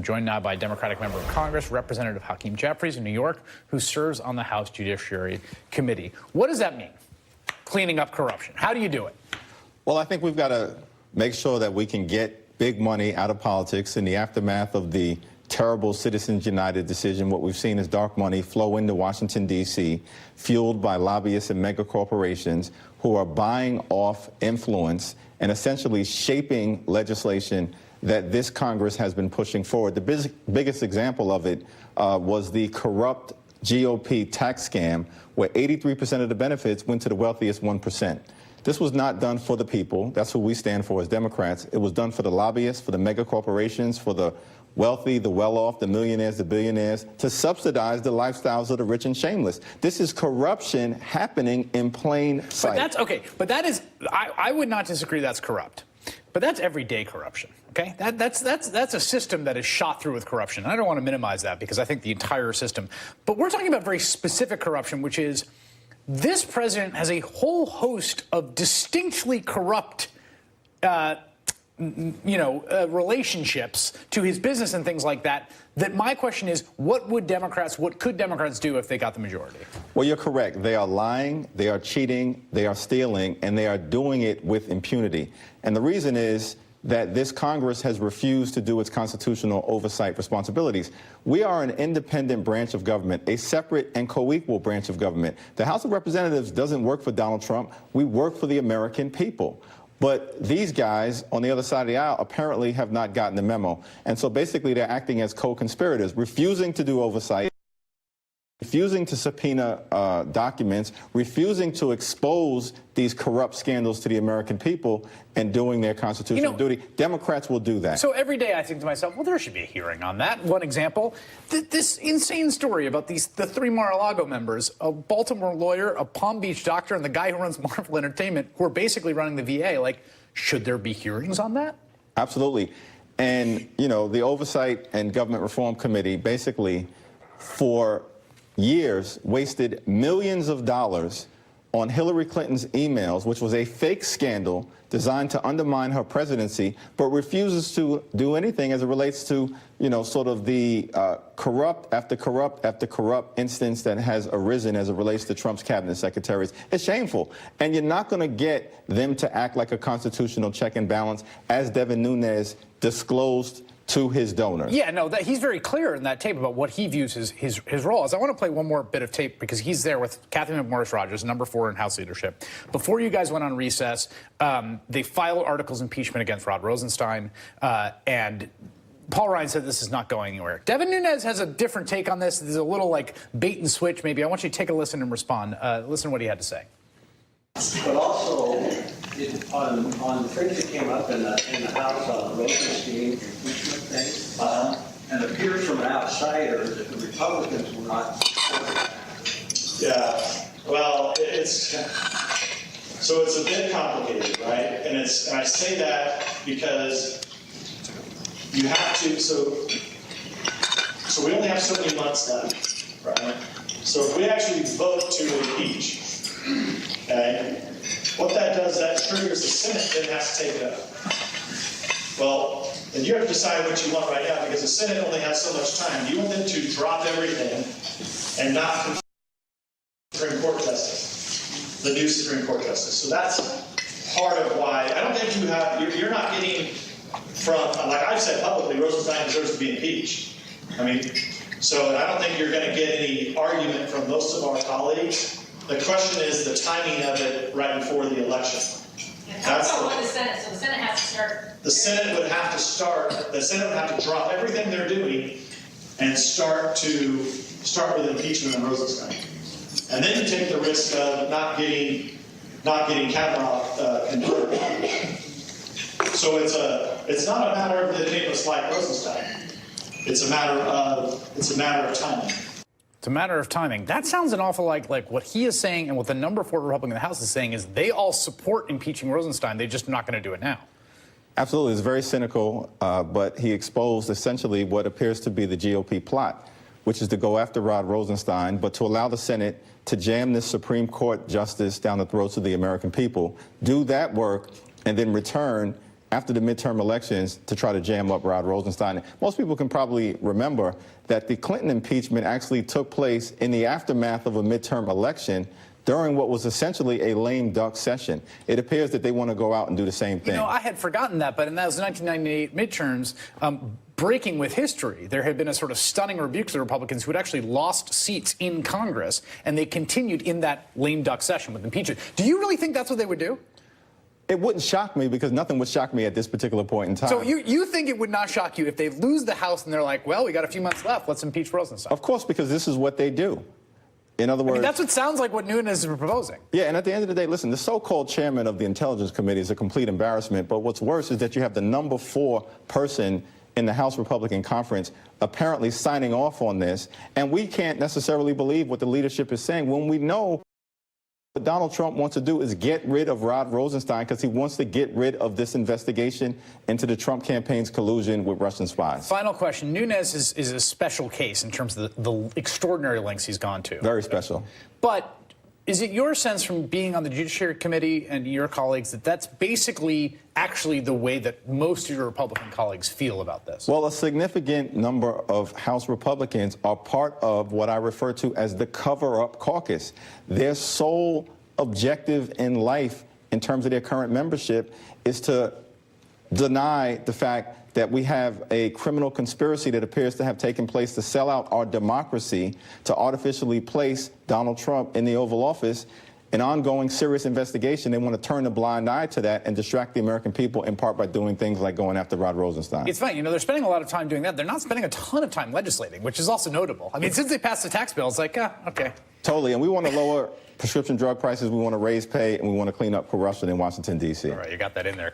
I'm joined now by Democratic member of Congress, Representative Hakeem Jeffries in New York, who serves on the House Judiciary Committee. What does that mean, cleaning up corruption? How do you do it? Well, I think we've got to make sure that we can get big money out of politics. In the aftermath of the terrible Citizens United decision, what we've seen is dark money flow into Washington, D.C., fueled by lobbyists and mega corporations who are buying off influence and essentially shaping legislation that this Congress has been pushing forward. The biggest example of it was the corrupt GOP tax scam, where 83% of the benefits went to the wealthiest 1%. This was not done for the people. That's who we stand for as Democrats. It was done for the lobbyists, for the mega corporations, for the wealthy, the well-off, the millionaires, the billionaires, to subsidize the lifestyles of the rich and shameless. This is corruption happening in plain sight. But that's okay. But that is, I would not disagree that's corrupt. But that's everyday corruption, okay? That's a system that is shot through with corruption. And I don't want to minimize that because I think the entire system. But we're talking about very specific corruption, which is this president has a whole host of distinctly corrupt relationships to his business and things like that, that my question is, what could Democrats do if they got the majority? Well, you're correct. They are lying, they are cheating, they are stealing, and they are doing it with impunity. And the reason is that this Congress has refused to do its constitutional oversight responsibilities. We are an independent branch of government, a separate and co-equal branch of government. The House of Representatives doesn't work for Donald Trump. We work for the American people. But these guys on the other side of the aisle apparently have not gotten the memo. And so basically they're acting as co-conspirators, refusing to do oversight, refusing to subpoena documents, refusing to expose these corrupt scandals to the American people, and doing their constitutional duty. Democrats will do that. So every day I think to myself, well, there should be a hearing on that. One example, this insane story about the three Mar-a-Lago members, a Baltimore lawyer, a Palm Beach doctor, and the guy who runs Marvel Entertainment, who are basically running the VA. Like, should there be hearings on that? Absolutely. And, you know, the Oversight and Government Reform Committee basically, for years, wasted millions of dollars on Hillary Clinton's emails, which was a fake scandal designed to undermine her presidency, but refuses to do anything as it relates to, you know, sort of the corrupt after corrupt after corrupt instance that has arisen as it relates to Trump's cabinet secretaries. It's shameful. And you're not going to get them to act like a constitutional check and balance, as Devin Nunes disclosed to his donors. Yeah, no, he's very clear in that tape about what he views his role as. I want to play one more bit of tape because he's there with Cathy McMorris-Rodgers, number 4 in House leadership. Before you guys went on recess, they filed articles of impeachment against Rod Rosenstein, and Paul Ryan said this is not going anywhere. Devin Nunes has a different take on this. There's a little like bait and switch maybe. I want you to take a listen and respond. Listen to what he had to say. But also, on the things that came up in the House on the Rosenstein impeachment thing, and it appears from an outsider that the Republicans were not. Yeah, well, it's a bit complicated, right? And I say that because you have to. So we only have so many months left, right? So if we actually vote to impeach. Okay. What that does, that triggers the Senate then has to take it up. Well, then you have to decide what you want right now because the Senate only has so much time. Do you want them to drop everything and not confirm the Supreme Court justice, the new Supreme Court justice? So that's part of why I don't think you're not getting from, like I've said publicly, Rosenstein deserves to be impeached. I mean, so I don't think you're going to get any argument from most of our colleagues. The question is the timing of it right before the election. That's the Senate, so the Senate has to start. The Senate would have to start. The Senate would have to drop everything they're doing and start with impeachment of Rosenstein, and then you take the risk of not getting Kavanaugh confirmed. So it's not a matter of the name like Rosenstein. It's a matter of timing. It's a matter of timing. That sounds an awful like what he is saying and what the number 4 Republican in the House is saying is they all support impeaching Rosenstein. They're just not going to do it now. Absolutely. It's very cynical, but he exposed essentially what appears to be the GOP plot, which is to go after Rod Rosenstein, but to allow the Senate to jam this Supreme Court justice down the throats of the American people, do that work, and then return after the midterm elections to try to jam up Rod Rosenstein. Most people can probably remember that the Clinton impeachment actually took place in the aftermath of a midterm election during what was essentially a lame duck session. It appears that they want to go out and do the same thing. You know, I had forgotten that, but in those 1998 midterms, breaking with history, there had been a sort of stunning rebuke to the Republicans who had actually lost seats in Congress, and they continued in that lame duck session with impeachment. Do you really think that's what they would do? It wouldn't shock me because nothing would shock me at this particular point in time. So you think it would not shock you if they lose the House and they're like, well, we got a few months left, let's impeach Rosenstein? Of course, because this is what they do. In other words, I mean, that's what sounds like what Nunes is proposing. Yeah, and at the end of the day, listen, the so-called chairman of the Intelligence Committee is a complete embarrassment, but what's worse is that you have the number 4 person in the House Republican Conference apparently signing off on this, and we can't necessarily believe what the leadership is saying when we know what Donald Trump wants to do is get rid of Rod Rosenstein because he wants to get rid of this investigation into the Trump campaign's collusion with Russian spies. Final question. Nunes is a special case in terms of the extraordinary lengths he's gone to. Very special. But is it your sense from being on the Judiciary Committee and your colleagues that that's basically actually the way that most of your Republican colleagues feel about this? Well, a significant number of House Republicans are part of what I refer to as the cover-up caucus. Their sole objective in life, in terms of their current membership, is to deny the fact that we have a criminal conspiracy that appears to have taken place to sell out our democracy, to artificially place Donald Trump in the Oval Office. An ongoing serious investigation. They want to turn a blind eye to that and distract the American people in part by doing things like going after Rod Rosenstein. It's funny, you know, they're spending a lot of time doing that. They're not spending a ton of time legislating, which is also notable. I mean, since they passed the tax bill, it's like, okay. Totally, and we want to lower prescription drug prices, we want to raise pay, and we want to clean up corruption in Washington, D.C. All right, you got that in there.